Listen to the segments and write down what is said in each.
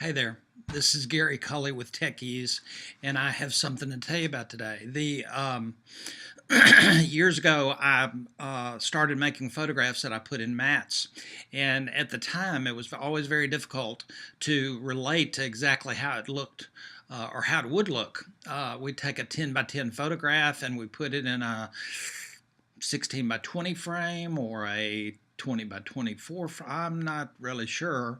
Hey there, this is Gary Cully with TEKeez, and I have something to tell you about today. Years ago, I started making photographs that I put in mats, and at the time, it was always very difficult to relate to exactly how it looked or how it would look. We'd take a 10 by 10 photograph and we put it in a 16 by 20 frame or a 20 by 24. I'm not really sure,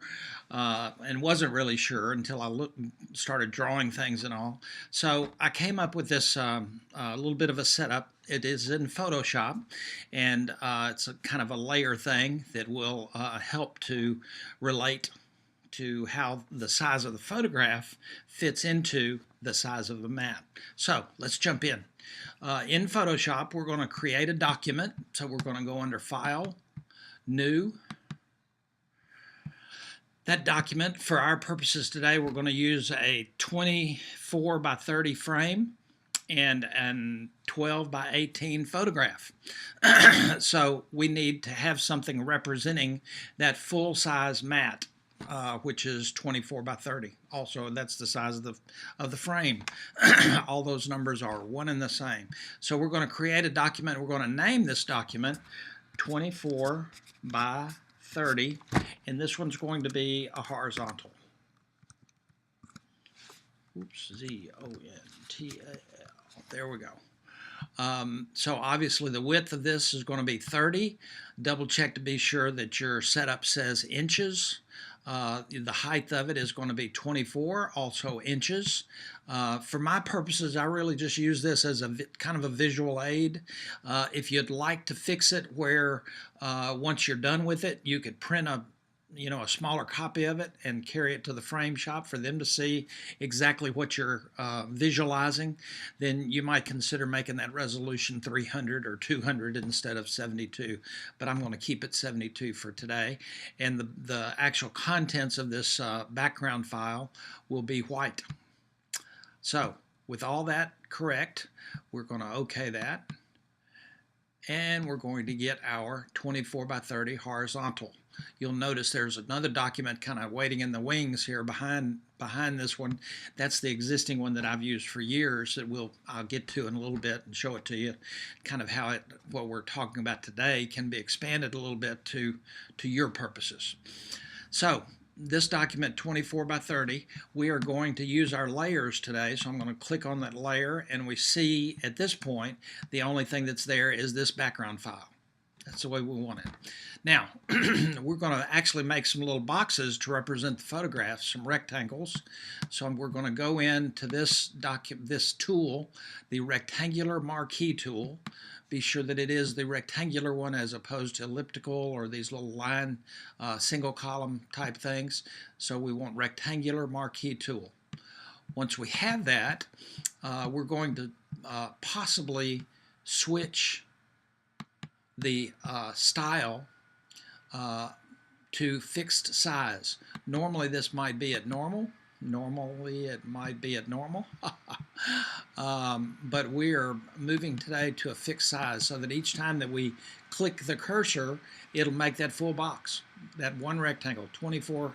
and wasn't really sure until I started drawing things and all. So I came up with this little bit of a setup. It is in Photoshop, and it's a kind of a layer thing that will help to relate to how the size of the photograph fits into the size of the mat. So let's jump in. In Photoshop, we're going to create a document. So we're going to go under File, New. That document, for our purposes today, we're going to use a 24 by 30 frame and 12 by 18 photograph. So we need to have something representing that full-size mat. Which is 24 by 30. Also, that's the size of the frame. All those numbers are one and the same. So we're going to create a document. We're going to name this document 24 by 30, and this one's going to be a horizontal. Oops, Z-O-N-T-A-L. There we go. So obviously the width of this is going to be 30. Double check to be sure that your setup says inches. The height of it is going to be 24, also inches. For my purposes, I really just use this as a kind of a visual aid. If you'd like to fix it where once you're done with it, you could print a smaller copy of it and carry it to the frame shop for them to see exactly what you're visualizing, then you might consider making that resolution 300 or 200 instead of 72. But I'm going to keep it 72 for today. And the actual contents of this background file will be white. So with all that correct, we're going to OK that. And we're going to get our 24 by 30 horizontal. You'll notice there's another document kind of waiting in the wings here behind this one. That's the existing one that I've used for years that I'll get to in a little bit and show it to you, kind of how what we're talking about today can be expanded a little bit to your purposes. So this document 24 by 30, we are going to use our layers today. So I'm going to click on that layer, and we see at this point the only thing that's there is this background file. That's the way we want it. Now, we're going to actually make some little boxes to represent the photographs, some rectangles. So we're going to go into this tool, the rectangular marquee tool. Be sure that it is the rectangular one as opposed to elliptical or these little line single column type things. So we want rectangular marquee tool. Once we have that, we're going to possibly switch the style to fixed size. Normally this might be at normal. Normally it might be at normal. But we're moving today to a fixed size so that each time that we click the cursor, it'll make that full box, that one rectangle, 12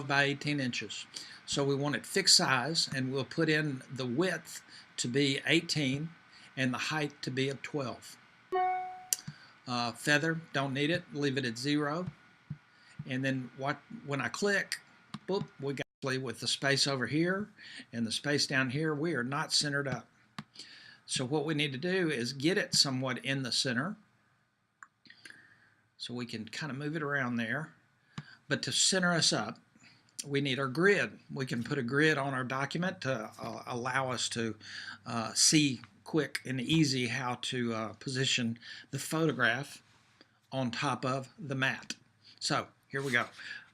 by 18 inches. So we want it fixed size, and we'll put in the width to be 18 and the height to be at 12. Feather, don't need it, leave it at 0. And then when I click, boop, we got with the space over here and the space down here, we are not centered up. So what we need to do is get it somewhat in the center. So we can kind of move it around there. But to center us up, we need our grid. We can put a grid on our document to allow us to see quick and easy how to position the photograph on top of the mat. So here we go.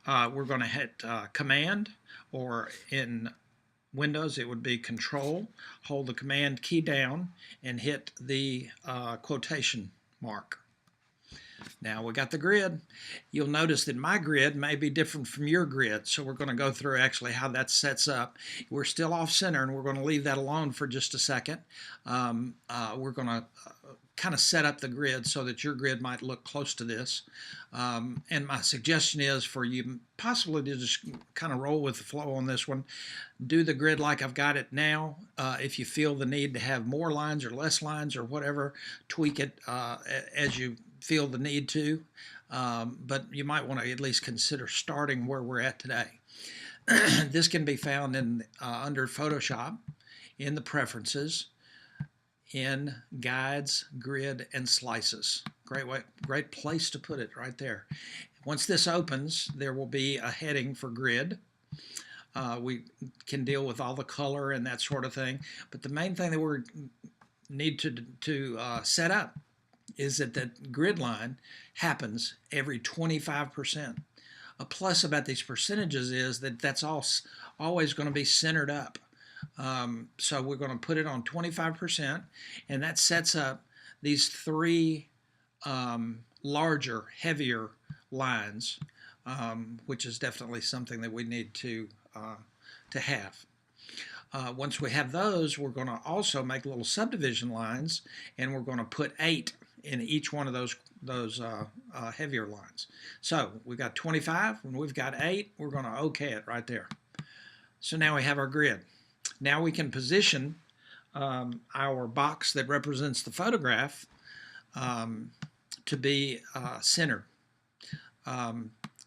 We're going to hit Command, or in Windows it would be Control. Hold the Command key down and hit the quotation mark. Now we got the grid. You'll notice that my grid may be different from your grid, so we're going to go through actually how that sets up. We're still off center, and we're going to leave that alone for just a second. We're going to kind of set up the grid so that your grid might look close to this. And my suggestion is for you possibly to just kind of roll with the flow on this one. Do the grid like I've got it now. If you feel the need to have more lines or less lines or whatever, tweak it as you feel the need to. But you might want to at least consider starting where we're at today. This can be found in under Photoshop in the preferences, in guides, grid, and slices. Great place to put it right there. Once this opens, there will be a heading for grid. We can deal with all the color and that sort of thing, but the main thing that we need to set up is that the grid line happens every 25%. A plus about these percentages is that that's always going to be centered up. So we're going to put it on 25%, and that sets up these three larger, heavier lines, which is definitely something that we need to have. Once we have those, we're going to also make little subdivision lines, and we're going to put 8 in each one of those heavier lines. So we've got 25, and we've got 8. We're going to OK it right there. So now we have our grid. Now we can position our box that represents the photograph to be centered.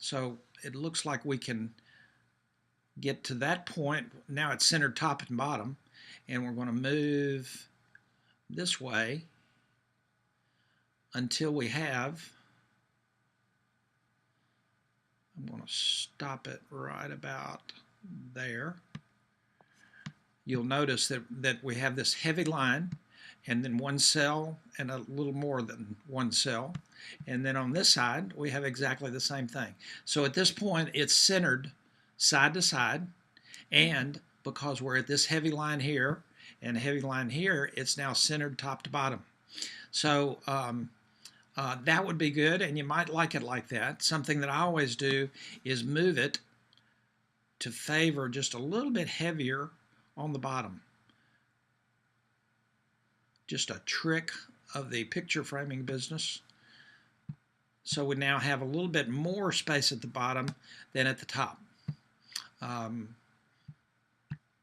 So it looks like we can get to that point. Now it's centered top and bottom, and we're going to move this way until we have, I'm going to stop it right about there. You'll notice that we have this heavy line, and then one cell and a little more than one cell. And then on this side, we have exactly the same thing. So at this point, it's centered side to side, and because we're at this heavy line here and a heavy line here, it's now centered top to bottom. So that would be good, and you might like it like that. Something that I always do is move it to favor just a little bit heavier on the bottom. Just a trick of the picture framing business. So we now have a little bit more space at the bottom than at the top.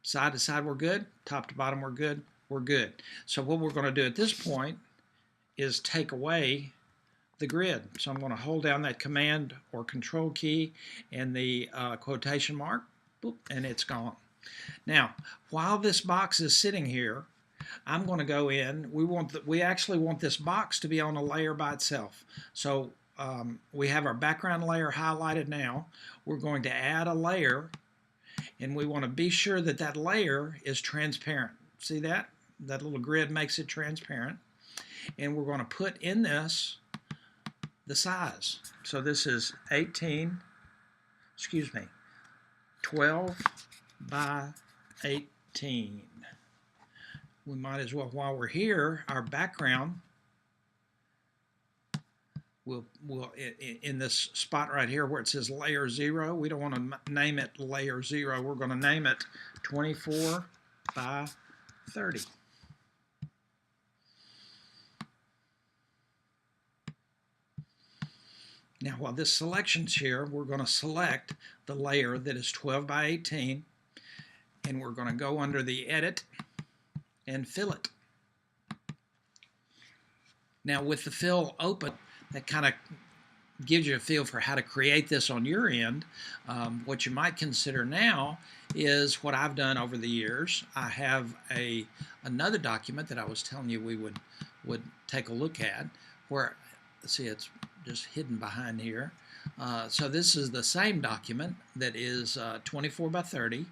Side to side we're good, top to bottom we're good, So what we're going to do at this point is take away the grid. So I'm going to hold down that command or control key and the quotation mark, boop, and it's gone. Now, while this box is sitting here, I'm going to go in. We actually want this box to be on a layer by itself. So we have our background layer highlighted now. We're going to add a layer, and we want to be sure that that layer is transparent. See that? That little grid makes it transparent. And we're going to put in this the size. So this is 12 by 18. We might as well, while we're here, our background will in this spot right here where it says layer 0, we don't want to name it layer 0. We're going to name it 24 by 30. Now, while this selection's here, we're going to select the layer that is 12 by 18, and we're going to go under the Edit and Fill It. Now, with the fill open, that kind of gives you a feel for how to create this on your end. What you might consider now is what I've done over the years. I have another document that I was telling you we would take a look at, where, let's see, it's just hidden behind here. So this is the same document that is 24 by 30,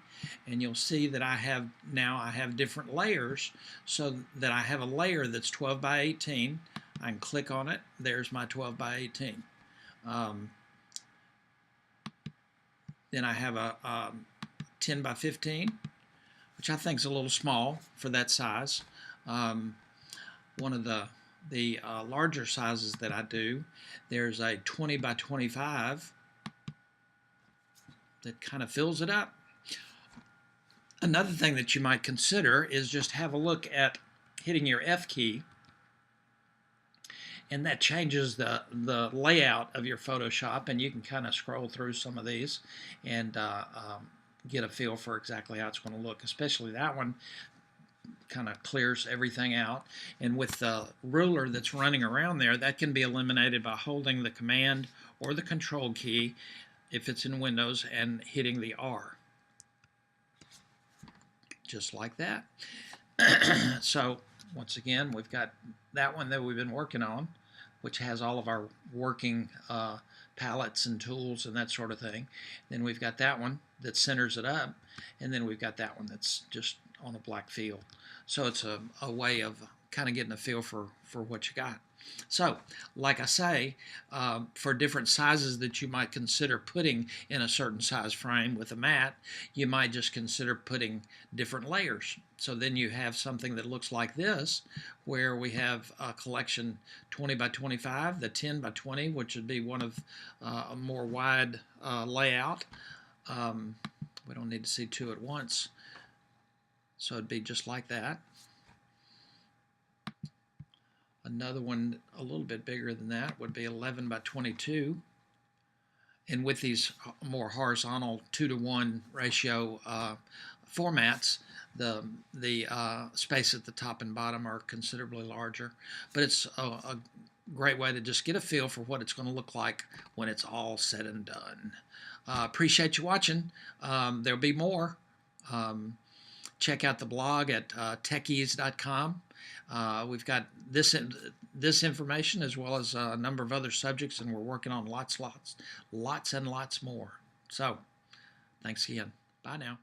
and you'll see that I have different layers, so that I have a layer that's 12 by 18. I can click on it. There's my 12 by 18. Then I have a 10 by 15, which I think is a little small for that size. One of the the larger sizes that I do, there's a 20 by 25 that kind of fills it up. Another thing that you might consider is just have a look at hitting your F key, and that changes the layout of your Photoshop, and you can kind of scroll through some of these and get a feel for exactly how it's going to look. Especially that one kind of clears everything out, and with the ruler that's running around there, that can be eliminated by holding the command or the control key if it's in Windows and hitting the R, just like that. So once again, we've got that one that we've been working on, which has all of our working palettes and tools and that sort of thing. Then we've got that one that centers it up, and then we've got that one that's just on a black field. So it's a way of kind of getting a feel for what you got. So, like I say, for different sizes that you might consider putting in a certain size frame with a mat, you might just consider putting different layers. So then you have something that looks like this, where we have a collection 20 by 25, the 10 by 20, which would be one of a more wide layout. We don't need to see two at once. So it'd be just like that. Another one a little bit bigger than that would be 11 by 22. And with these more horizontal 2-to-1 ratio formats, the space at the top and bottom are considerably larger. But it's a great way to just get a feel for what it's going to look like when it's all said and done. Appreciate you watching. There'll be more. Check out the blog at TEKeez.com. We've got this information as well as a number of other subjects, and we're working on lots and lots more. So, thanks again. Bye now.